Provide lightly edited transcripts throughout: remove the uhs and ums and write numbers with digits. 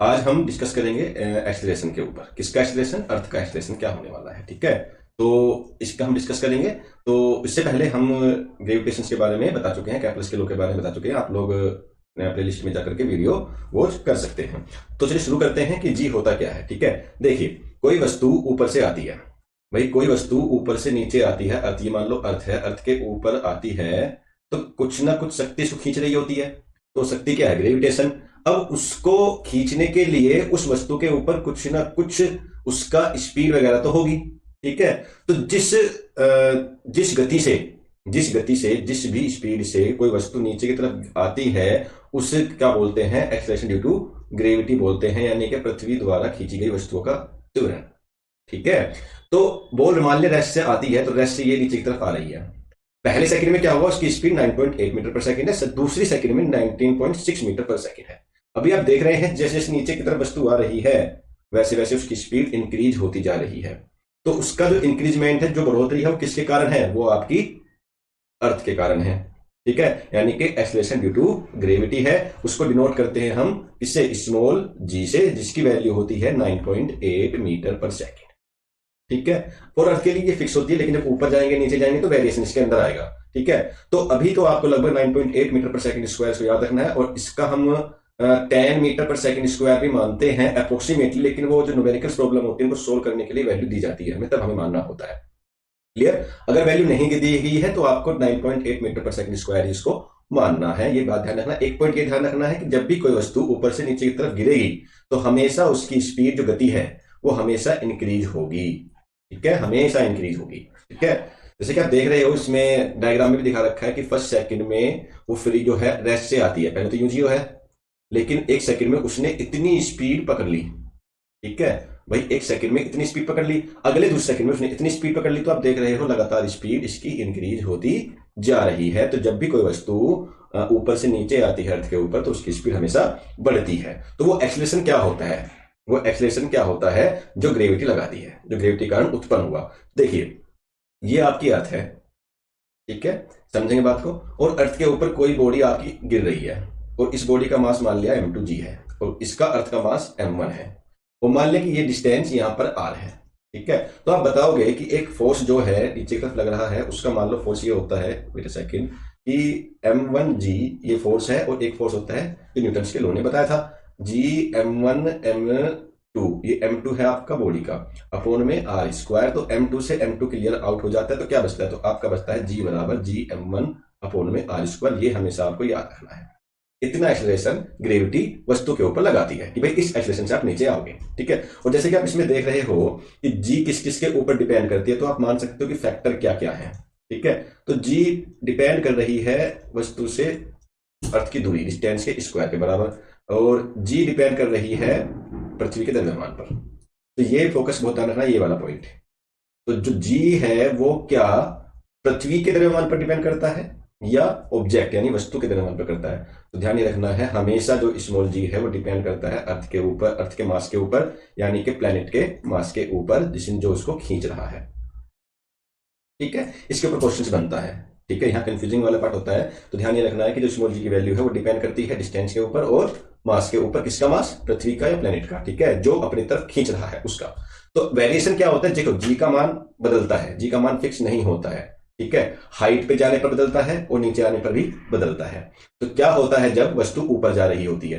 आज हम डिस्कस करेंगे एक्सेलरेशन के ऊपर। किसका एक्सेलरेशन? अर्थ का एक्सेलरेशन क्या होने वाला है। ठीक है, तो इसका हम डिस्कस करेंगे। तो इससे पहले हम ग्रेविटेशन के बारे में बता चुके हैं, कैप्लर्स के लॉ के बारे में बता चुके हैं। आप लोग प्ले लिस्ट में जाकर के वीडियो वॉच कर सकते हैं। तो चलिए शुरू करते हैं कि जी होता क्या है। ठीक है, देखिए, कोई वस्तु ऊपर से आती है। भाई कोई वस्तु ऊपर से नीचे आती है, अर्थ, ये मान लो अर्थ है, अर्थ के ऊपर आती है तो कुछ ना कुछ शक्ति उसको खींच रही होती है। तो शक्ति क्या है? ग्रेविटेशन। अब उसको खींचने के लिए उस वस्तु के ऊपर कुछ ना कुछ उसका स्पीड वगैरह तो होगी। ठीक है, तो जिस गति से जिस भी स्पीड से कोई वस्तु नीचे की तरफ आती है उसे क्या बोलते हैं? एक्सेलरेशन ड्यू टू ग्रेविटी बोलते हैं, यानी कि पृथ्वी द्वारा खींची गई वस्तुओं का त्वरण। ठीक है, तो बॉल मान लिया रेस्ट से आती है, तो रेस्ट से ये नीचे की तरफ आ रही है। पहले सेकंड में क्या हुआ? उसकी स्पीड 9.8 मीटर पर सेकंड है, दूसरी सेकंड में 19.6 मीटर पर सेकंड है। अभी आप देख रहे हैं जैसे जैसे नीचे की तरफ वस्तु आ रही है वैसे वैसे उसकी स्पीड इंक्रीज होती जा रही है। तो उसका जो इंक्रीजमेंट है, जो बढ़ोतरी है, वो किसके कारण है? वो आपकी अर्थ के कारण है। ठीक है, यानी कि एक्सेलरेशन ड्यू टू ग्रेविटी है। उसको डिनोट करते हैं हम इससे, स्मॉल जी से, जिसकी वैल्यू होती है 9.8 मीटर पर सेकेंड। ठीक है, और अर्थ के लिए ये फिक्स होती है, लेकिन जब ऊपर जाएंगे नीचे जाएंगे तो वेरिएशन इसके अंदर आएगा। ठीक है, तो अभी तो आपको लगभग 9.8 मीटर पर सेकंड स्क्वायर को याद रखना है, और इसका हम 10 मीटर पर सेकंड स्क्वायर भी मानते हैं अप्रोक्सीमेटली, लेकिन वो जो न्यूमेरिकल प्रॉब्लम होती है उनको सोल्व करने के लिए वैल्यू दी जाती है हमें, तब हमें मानना होता है। क्लियर? अगर वैल्यू नहीं दी गई है तो आपको 9.8 मीटर पर सेकंड स्क्वायर इसको मानना है। ये बात ध्यान रखना। एक पॉइंट ये ध्यान रखना है कि जब भी कोई वस्तु ऊपर से नीचे की तरफ गिरेगी तो हमेशा उसकी स्पीड, जो गति है, वो हमेशा इंक्रीज होगी। ठीक है, हमेशा इंक्रीज होगी। ठीक है, जैसे कि आप देख रहे हो, इसमें डायग्राम में भी दिखा रखा है कि फर्स्ट सेकंड में वो फ्री जो है रेस्ट से आती है, पहले तो यूजीओ है, लेकिन एक सेकंड में उसने इतनी स्पीड पकड़ ली। ठीक है भाई, एक सेकंड में इतनी स्पीड पकड़ ली, अगले दूसरे सेकंड में उसने इतनी स्पीड पकड़ ली, तो आप देख रहे हो लगातार स्पीड इसकी इंक्रीज होती जा रही है। तो जब भी कोई वस्तु ऊपर से नीचे आती है अर्थ के ऊपर, तो उसकी स्पीड हमेशा बढ़ती है। तो वो एक्सेलरेशन क्या होता है? वो एक्सेलरेशन क्या होता है? जो ग्रेविटी लगाती है, जो ग्रेविटी कारण उत्पन्न हुआ। देखिए, ये आपकी अर्थ है। ठीक है, समझेंगे बात को। और अर्थ के ऊपर कोई बॉडी आपकी गिर रही है, और इस बॉडी का मास मान लिया m2g है, और इसका अर्थ का मास m1 है, और मान लिया कि ये डिस्टेंस यहां पर r है। ठीक है, तो आप बताओगे कि एक फोर्स जो है नीचे की तरफ लग रहा है, उसका मान लो फोर्स ये होता है, वेट अ सेकंड, कि m1g ये फोर्स है, और एक फोर्स होता है जो न्यूटन के लॉ ने बताया था, g m1 m2, ये m2 है आपका बॉडी का, अपोन में r स्क्वायर। तो m2 से m2 क्लियर आउट हो जाता है, तो क्या बचता है? तो आपका बचता है g बराबर g m1 अपोन में r स्क्वायर। ये हमेशा आपको याद रखना है। इतना एक्सेलरेशन ग्रेविटी वस्तु के ऊपर लगाती है कि भाई इस एक्सेलरेशन से आप नीचे आओगे। ठीक है, और जैसे कि आप इसमें देख रहे हो कि जी किस किस के ऊपर डिपेंड करती है, तो आप मान सकते हो कि फैक्टर क्या क्या है। ठीक है, तो जी डिपेंड कर रही है वस्तु से अर्थ की दूरी, डिस्टेंस के स्क्वायर के बराबर, और जी डिपेंड कर रही है पृथ्वी के द्रव्यमान पर। तो ये फोकस बहुत ध्यान रखना, ये वाला पॉइंट। तो जो जी है वो क्या पृथ्वी के द्रव्यमान पर डिपेंड करता है या ऑब्जेक्ट यानी वस्तु के द्रव्यमान पर करता है? तो ध्यान ये रखना है, हमेशा जो स्मॉल जी है वो डिपेंड करता है अर्थ के ऊपर, अर्थ के मास के ऊपर, यानी कि प्लेनेट के मास के ऊपर, जिसने जो उसको खींच रहा है। ठीक है, इसके ऊपर क्वेश्चन बनता है। ठीक है, यहाँ कंफ्यूजिंग वाला पार्ट होता है, तो ध्यान ये रखना है कि जो स्मॉल जी की वैल्यू है वो डिपेंड करती है डिस्टेंस के ऊपर और मास के ऊपर। किसका मास? पृथ्वी का या प्लेनेट का। ठीक है, जो अपनी तरफ खींच रहा है उसका। तो वेरिएशन क्या होता है? देखो, जी का मान बदलता है, जी का मान फिक्स नहीं होता है। ठीक है, हाइट पे जाने पर बदलता है और नीचे आने पर भी बदलता है। तो क्या होता है जब वस्तु ऊपर जा रही होती है?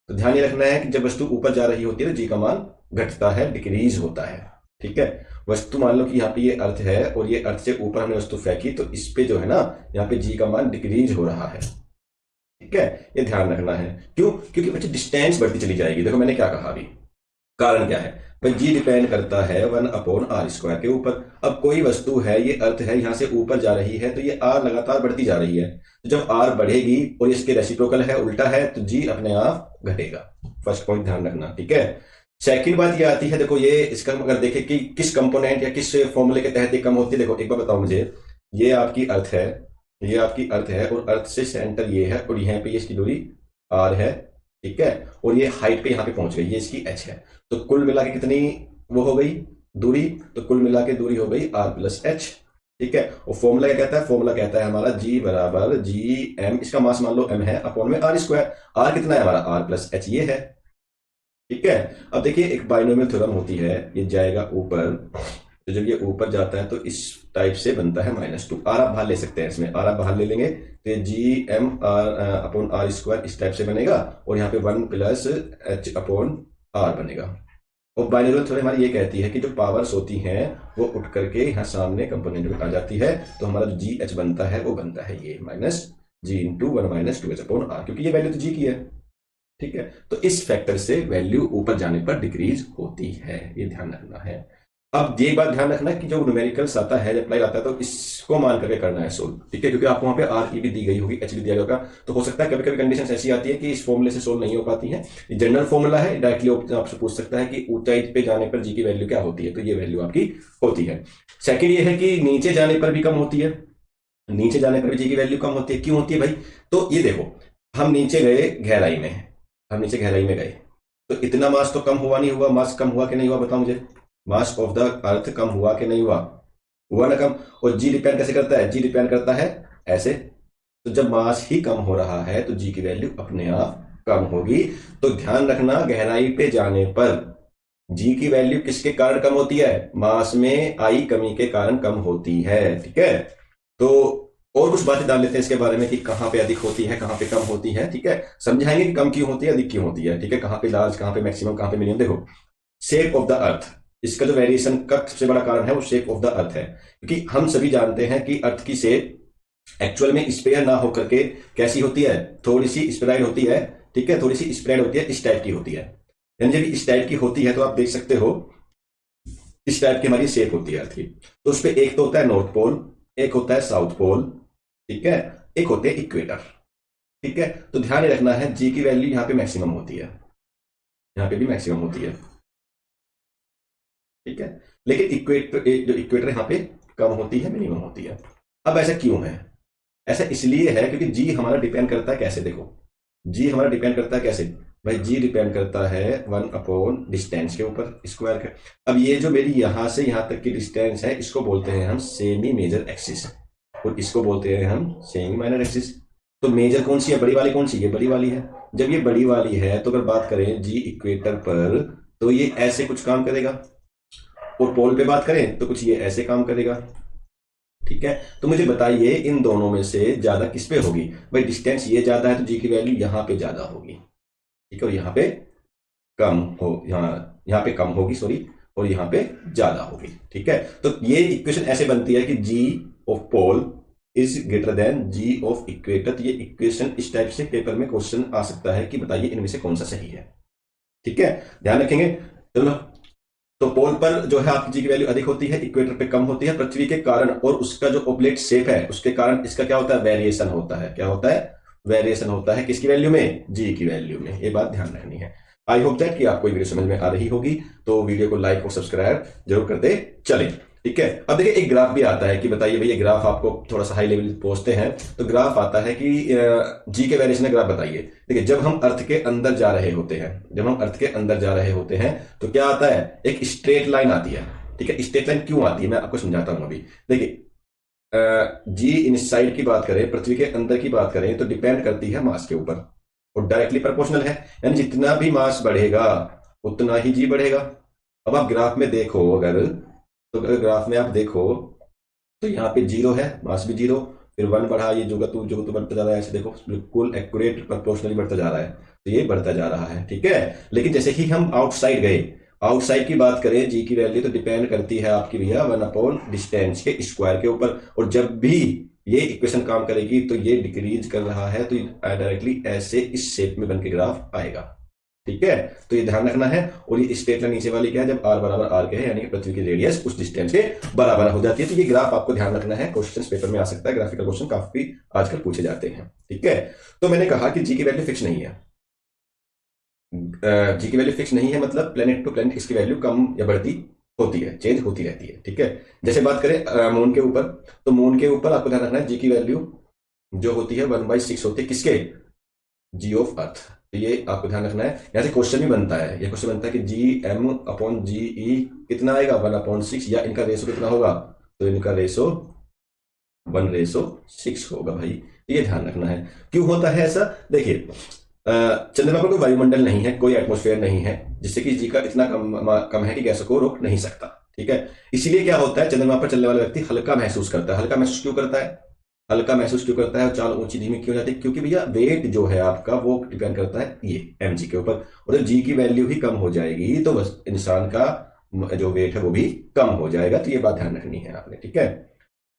तो ध्यान ये रखना है कि जब वस्तु ऊपर जा रही होती है तो जी का मान घटता है, डिक्रीज होता है। ठीक है, वस्तु मान लो कि यहाँ पे ये अर्थ है और ये अर्थ से ऊपर हमने वस्तु फेंकी, तो इस पे जो है ना, यहाँ पे जी का मान डिक्रीज हो रहा है। ठीक है, ये ध्यान रखना है। क्यों? क्योंकि बच्चे डिस्टेंस बढ़ती चली जाएगी। देखो मैंने क्या कहा अभी, कारण क्या है भाई? जी डिपेंड करता है 1/r² के ऊपर। अब कोई वस्तु है, ये अर्थ है, यहां से ऊपर जा रही है, तो ये आर लगातार बढ़ती जा रही है। तो जब आर बढ़ेगी और इसके रेसिप्रोकल है, उल्टा है, तो जी अपने आप घटेगा। फर्स्ट पॉइंट ध्यान रखना। ठीक है, सेकंड बात ये आती है, देखो ये इसका अगर देखें कि किस कंपोनेंट या किस फॉर्मूले के तहत ये कम होती है। देखो एक बार बताओ मुझे, ये आपकी अर्थ है, ये आपकी अर्थ है, और अर्थ से सेंटर ये है, और यहाँ पे इसकी दूरी आर है। ठीक है, और ये हाइट पे यहाँ पे पहुंच गई, ये इसकी एच है। तो कुल मिला के कितनी वो हो गई दूरी? तो कुल मिला के दूरी हो गई आर प्लस एच। ठीक है, और फॉर्मूला क्या कहता है? फॉर्मूला कहता है हमारा जी बराबर जी एम, इसका मास मान लो एम है, अपॉन में आर स्क्वायर। आर कितना है हमारा? आर प्लस एच ये है। ठीक है। अब देखिए एक बाइनोमियल थ्योरम होती है, ये जाएगा ऊपर, तो जब ये ऊपर जाता है तो इस टाइप से बनता है -2। आर आप बाहर ले सकते हैं, इसमें आर आप बाहर ले लेंगे तो ये G M R upon R square इस टाइप से बनेगा, और यहाँ पे 1 प्लस एच अपॉन आर बनेगा। और बाइनोमियल थ्योरम हमारी ये कहती है कि जो पावर्स होती हैं वो उठ करके यहाँ सामने कंपोनेंट में आ जाती है, तो हमारा जो जी एच बनता है वो बनता है ये minus G into 1 minus 2 H upon R, क्योंकि ये वैल्यू तो जी की है। ठीक है, तो इस फैक्टर से वैल्यू ऊपर जाने पर डिक्रीज होती है, ये ध्यान रखना है। अब ये बात ध्यान रखना कि जो न्यूमेरिकल्स आता है, अप्लाई आता है, तो इसको मान करके करना है सोल्व। ठीक है, क्योंकि आपको वहां पे आर ई भी दी गई होगी, एच भी दिया होगा, तो हो सकता है कभी कभी कंडीशन ऐसी आती है कि इस फॉर्मूले से सोल्व नहीं हो पाती है। ये जनरल फॉर्मूला है, डायरेक्टली आपसे पूछ सकता है कि ऊंचाई पे जाने पर जी की वैल्यू क्या होती है, तो ये वैल्यू आपकी होती है। सेकेंड ये है कि नीचे जाने पर भी कम होती है, नीचे जाने पर भी जी की वैल्यू कम होती है। क्यों होती है भाई? तो ये देखो, हम नीचे गए गहराई में, हम नीचे गहराई में गए तो इतना मास तो कम हुआ नहीं हुआ? मास कम हुआ कि नहीं हुआ बताओ मुझे? मास ऑफ द अर्थ कम हुआ कि नहीं हुआ? हुआ ना कम। और जी डिपेंड कैसे करता है? जी डिपेंड करता है ऐसे। तो जब मास ही कम हो रहा है तो जी की वैल्यू अपने आप कम होगी। तो ध्यान रखना, गहराई पे जाने पर जी की वैल्यू किसके कारण कम होती है? मास में आई कमी के कारण कम होती है। ठीक है, तो और कुछ बातें डाल लेते हैं इसके बारे में कि कहां पे अधिक होती है, कहां पे कम होती है। ठीक है, समझाएंगे कि कम क्यों होती है, अधिक क्यों होती है। ठीक है, कहां पे लार्ज, कहां पे मैक्सिमम, कहां पे मिनिमम। देखो, शेप ऑफ द अर्थ, इसका जो वेरिएशन का सबसे बड़ा कारण है वो शेप ऑफ द अर्थ है, क्योंकि हम सभी जानते हैं कि अर्थ की शेप एक्चुअल में स्पेयर ना होकर के कैसी होती है? थोड़ी सी स्प्रेड होती है। ठीक है, थोड़ी सी स्प्रेड होती है, इस टाइप की होती है। यानी जब इस टाइप की होती है तो आप देख सकते हो इस टाइप की हमारी शेप होती है अर्थ की। तो उस पर एक तो होता है नॉर्थ पोल, एक होता है साउथ पोल, ठीक है, एक होते हैं इक्वेटर। ठीक है, तो ध्यान रखना है जी की वैल्यू यहाँ पे मैक्सिमम होती है, यहाँ पे भी मैक्सिमम होती है। ठीक है, लेकिन इक्वेटर, जो इक्वेटर यहाँ पे कम होती है, मिनिमम होती है। अब ऐसा क्यों है? ऐसा इसलिए है क्योंकि जी हमारा डिपेंड करता है कैसे? देखो, जी हमारा डिपेंड करता है कैसे भाई? जी डिपेंड करता है 1 अपॉन डिस्टेंस के ऊपर, स्क्वायर का। अब ये जो मेरी यहां से यहां तक की डिस्टेंस है, इसको बोलते हैं हम सेमी मेजर एक्सिस, और इसको बोलते हैं हम सेमी माइनर एक्सिस। तो मेजर कौन सी है? बड़ी वाली कौन सी? ये बड़ी वाली है। जब ये बड़ी वाली है तो अगर बात करें जी इक्वेटर पर, तो ये ऐसे कुछ काम करेगा, और पोल पे बात करें तो कुछ ये ऐसे काम करेगा। ठीक है, तो मुझे बताइए इन दोनों में से ज्यादा किस पे होगी? भाई डिस्टेंस ये ज्यादा है तो जी की वैल्यू यहाँ पे ज्यादा होगी। ठीक है, और यहाँ पे कम हो, यहाँ पे कम होगी, सॉरी, और यहाँ पे ज्यादा होगी। ठीक है, तो ये इक्वेशन ऐसे बनती है कि G of pole is greater than G of equator. तो ये इक्वेशन इस टाइप से पेपर में क्वेश्चन आ सकता है कि बताइए इनमें से कौन सा सही है। ठीक है, ध्यान रखेंगे। चलो, तो पोल पर जो है आपकी जी की वैल्यू अधिक होती है, इक्वेटर पे कम होती है, पृथ्वी के कारण, और उसका जो ओब्लेट शेप है उसके कारण इसका क्या होता है? वेरिएशन होता है। क्या होता है? वेरिएशन होता है। किसकी वैल्यू में? जी की वैल्यू में। ये बात ध्यान रखनी है। आई होप दैट कि आपको ये वीडियो समझ में आ रही होगी, तो वीडियो को लाइक और सब्सक्राइब जरूर करते चलें। ठीक है, अब देखिए एक ग्राफ भी आता है कि बताइए भैया ग्राफ आपको थोड़ा सा हाई लेवल पहुंचते हैं तो ग्राफ आता है कि जी के वेरिएशन का ग्राफ बताइए। देखिए, जब हम अर्थ के अंदर जा रहे होते हैं, जब हम अर्थ के अंदर जा रहे होते हैं तो क्या आता है? एक स्ट्रेट लाइन आती है। ठीक है, स्ट्रेट लाइन क्यों आती है मैं आपको समझाता हूं अभी। देखिए, जी इनसाइड की बात करें, पृथ्वी के अंदर की बात करें, तो डिपेंड करती है मास के ऊपर, और डायरेक्टली प्रोपोर्शनल है। यानी जितना भी मास बढ़ेगा उतना ही जी बढ़ेगा। अब आप ग्राफ में देखो, अगर तो अगर ग्राफ में आप देखो तो यहाँ पे जीरो है, मास भी जीरो, फिर 1 बढ़ा, ये जो बढ़ता जा रहा है, ऐसे देखो बिल्कुल एक्यूरेट प्रोपोर्शनली बढ़ता जा रहा है, तो ये बढ़ता जा रहा है। ठीक है, लेकिन जैसे ही हम आउटसाइड गए, आउटसाइड की बात करें, जी की वैल्यू तो डिपेंड करती है आपकी भैया 1 अपॉन डिस्टेंस के स्क्वायर के ऊपर, और जब भी ये इक्वेशन काम करेगी तो ये डिक्रीज कर रहा है, तो डायरेक्टली ऐसे इस शेप में बन के ग्राफ आएगा। ठीक है, तो ये ध्यान रखना है। और ये स्ट्रेट लाइन नीचे वाली क्या है? जब r बराबर r के है, यानी कि पृथ्वी की रेडियस उस डिस्टेंस के बराबर हो जाती है। तो ये ग्राफ आपको ध्यान रखना है, क्वेश्चन पेपर में आ सकता है, ग्राफिकल क्वेश्चन काफी आजकल पूछे जाते हैं। ठीक है, तो मैंने कहा कि जी की वैल्यू फिक्स नहीं है। जी की वैल्यू फिक्स नहीं है मतलब प्लेनेट टू प्लेनेट इसकी वैल्यू कम या बढ़ती होती है, चेंज होती रहती है। ठीक है, जैसे बात करें मून के ऊपर, तो मून के ऊपर आपको ध्यान रखना है जी की वैल्यू जो होती है 1/6 होती है, किसके? जी ऑफ अर्थ। तो ये आपको ध्यान रखना है। यहाँ से क्वेश्चन भी बनता है, ये क्वेश्चन बनता है कि जी एम अपॉन जी ई कितना आएगा? 1/6, या इनका रेशो कितना होगा? तो इनका रेशो 1/6 होगा भाई। तो ये ध्यान रखना है। क्यों होता है ऐसा? देखिए, चंद्रमा पर कोई वायुमंडल नहीं है, कोई एटमॉस्फेयर नहीं है, जिससे कि जी का इतना कम है कि गैसों को रोक नहीं सकता। ठीक है, इसीलिए क्या होता है, चंद्रमा पर चलने वाला व्यक्ति हल्का महसूस करता है। हल्का महसूस क्यों करता है? हल्का महसूस क्यों करता है? चाल ऊंची धीमी क्यों जाती है? क्योंकि भैया वेट जो है आपका वो डिपेंड करता है ये mg के ऊपर, और जब जी की वैल्यू ही कम हो जाएगी तो बस इंसान का जो वेट है वो भी कम हो जाएगा। तो ये बात ध्यान रखनी है आपने। ठीक है,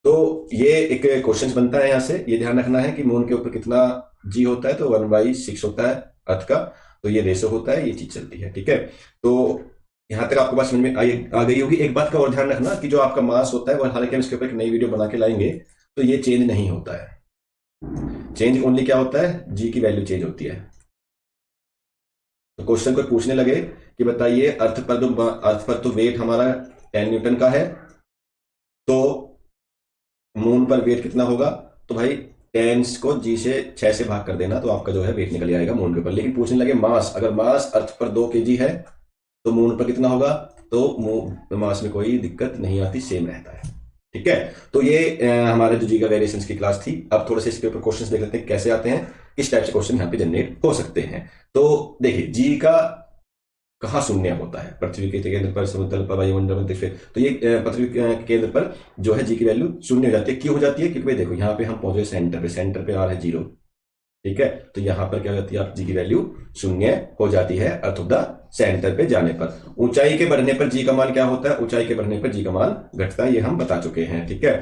तो ये एक क्वेश्चन बनता है यहाँ से, ये ध्यान रखना है कि मून के ऊपर कितना जी होता है, तो 1/6 होता है अर्थ का, तो ये रेशो होता है, ये चीज चलती है। ठीक है, तो यहां तक आपको बात समझ में आ गई होगी। एक बात का और ध्यान रखना कि जो आपका मास होता है वो, हालांकि हम इसके ऊपर एक नई वीडियो बना के लाएंगे, तो ये चेंज नहीं होता है। चेंज ओनली क्या होता है, जी की वैल्यू चेंज होती है। तो क्वेश्चन को पूछने लगे कि बताइए अर्थ पर तो वेट हमारा 10 न्यूटन का है, तो मून पर वेट कितना होगा? तो भाई 10 को जी से 6 से भाग कर देना, तो आपका जो है वेट निकल आएगा मून के ऊपर। लेकिन पूछने लगे मास, अगर मास अर्थ पर 2 kg है तो मून पर कितना होगा? तो मास में कोई दिक्कत नहीं आती, सेम रहता है। ठीक है, तो ये हमारे जो जी का वेरिएशंस की क्लास थी। अब थोड़े से इसके ऊपर क्वेश्चंस देख लेते हैं कैसे आते हैं, किस टाइप से क्वेश्चन यहाँ पे जनरेट हो सकते हैं। तो देखिए, जी का कहाँ शून्य होता है? पृथ्वी के केंद्र पर, समुद्र पर, वायुमंडल में, तो ये पृथ्वी के केंद्र पर जो है जी की वैल्यू शून्य हो जाती है। क्यों हो जाती है? क्योंकि भाई देखो, यहाँ पे हम पहुंचे सेंटर पे आ रहा है 0। ठीक है, तो यहाँ पर क्या हो जाती है, आप जी की वैल्यू शून्य हो जाती है अर्थ ऑफ द सेंटर पे जाने पर। ऊंचाई के बढ़ने पर जी का मान क्या होता है? ऊंचाई के बढ़ने पर जी का मान घटता है, ये हम बता चुके हैं। ठीक है,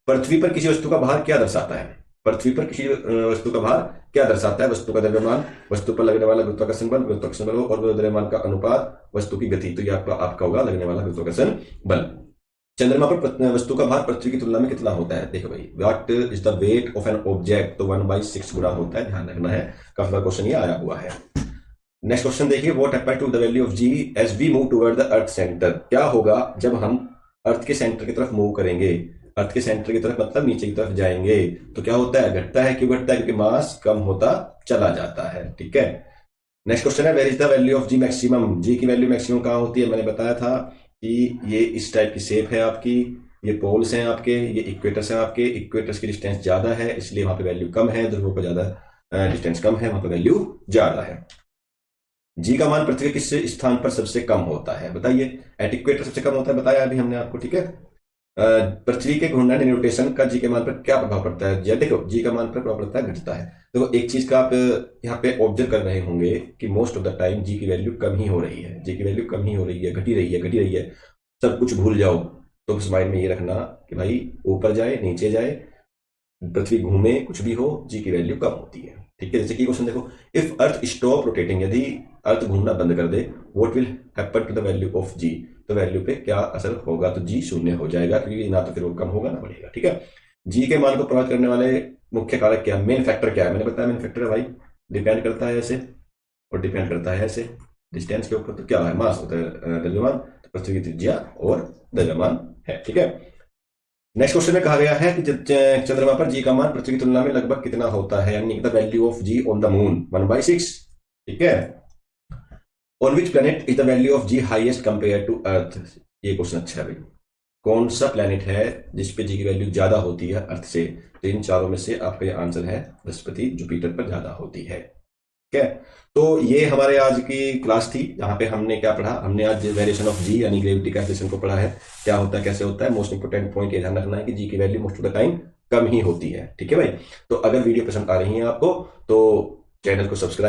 पृथ्वी पर किसी वस्तु का भार क्या दर्शाता है? पृथ्वी पर किसी वस्तु का भार क्या दर्शाता है? वस्तु का द्रव्यमान, वस्तु पर लगने वाला गुरुत्वाकर्षण बल, गुरुत्वाकर्षण बल और द्रव्यमान का अनुपात, वस्तु की गति, तो ये आपका होगा लगने वाला गुरुत्वाकर्षण बल। चंद्रमा पर वस्तु का भार पृथ्वी की तुलना में कितना होता है? देखो भाई, what is the weight of an object, तो 1/6 गुना होता है, ध्यान रखना है। काफी बार क्वेश्चन ये आया हुआ है। नेक्स्ट क्वेश्चन देखिए, what happened to the value of G as we move toward the earth center? क्या होगा जब हम अर्थ के सेंटर की तरफ मूव करेंगे? अर्थ के सेंटर की तरफ मतलब नीचे की तरफ जाएंगे, तो क्या होता है? घटता है। क्यों घटता है? क्योंकि मास कम होता चला जाता है। ठीक है, नेक्स्ट क्वेश्चन है, where is the value of G maximum? G की वैल्यू मैक्सिमम कहाँ होती है? मैंने बताया था कि ये इस टाइप की शेप है आपकी, ये पोल्स हैं आपके, ये इक्वेटर्स हैं आपके। इक्वेटर्स की डिस्टेंस ज्यादा है, इसलिए वहां पे वैल्यू कम है। ध्रुवों पर ज्यादा डिस्टेंस कम है, वहां पे वैल्यू ज्यादा है। जी का मान पृथ्वी के किस स्थान पर सबसे कम होता है? बताइए। एट इक्वेटर सबसे कम होता है, बताया अभी हमने आपको। ठीक है, पृथ्वी के घूर्णन रोटेशन का जी के मान पर क्या प्रभाव पड़ता है? या देखो, जी का मान पर प्रभाव पड़ता है, घटता है। देखो, एक चीज का आप यहाँ पे ऑब्जर्व कर रहे होंगे कि मोस्ट ऑफ द टाइम जी की वैल्यू कम ही हो रही है। जी की वैल्यू कम ही हो रही है, घटी रही है, घटी रही है। सब कुछ भूल जाओ, तो उस माइंड में ये रखना कि भाई ऊपर जाए नीचे जाए, पृथ्वी घूमे, कुछ भी हो, जी की वैल्यू कम होती है। ठीक है, जैसे कि क्वेश्चन देखो, इफ अर्थ स्टॉप रोटेटिंग, यदि अर्थ घूमना बंद कर दे, what will happen to the value of G? तो वैल्यू पे क्या असर होगा? तो जी शून्य हो जाएगा, क्योंकि ना तो फिर वो कम होगा ना बढ़ेगा। ठीक है, जी के मान को प्रभावित करने वाले मुख्य कारक क्या? मेन फैक्टर क्या है? मैंने बताया मेन फैक्टर है भाई, डिपेंड करता है ऐसे और डिपेंड करता है ऐसे डिस्टेंस के ऊपर। तो क्या है? मास होता है द्रव्यमान, तो पृथ्वी की त्रिज्या और द्रव्यमान है। ठीक है, नेक्स्ट क्वेश्चन में कहा गया है कि चंद्रमा पर जी का मान पृथ्वी की तुलना में लगभग कितना होता है, यानी the value of G on the moon 1/6। ठीक है, on which planet is the value of G highest compare to earth? ये क्वेश्चन अच्छा है भाई। कौन सा प्लेनेट है जिसपे जी की वैल्यू ज्यादा होती है अर्थ से? तो इन चारों में से आपका ये आंसर है बृहस्पति, जुपिटर पर ज्यादा होती है। ठीक है, तो ये हमारे आज की क्लास थी, जहां पे हमने क्या पढ़ा? हमने आज वेरिएशन ऑफ जी यानी ग्रेविटी का एक्सेलेरेशन को पढ़ा है, क्या होता है, कैसे होता है। मोस्ट इंपोर्टेंट पॉइंट ये ध्यान रखना है कि जी की value most of the time कम ही होती है। ठीक है भाई, तो अगर वीडियो पसंद आ रही है आपको तो चैनल को सब्सक्राइब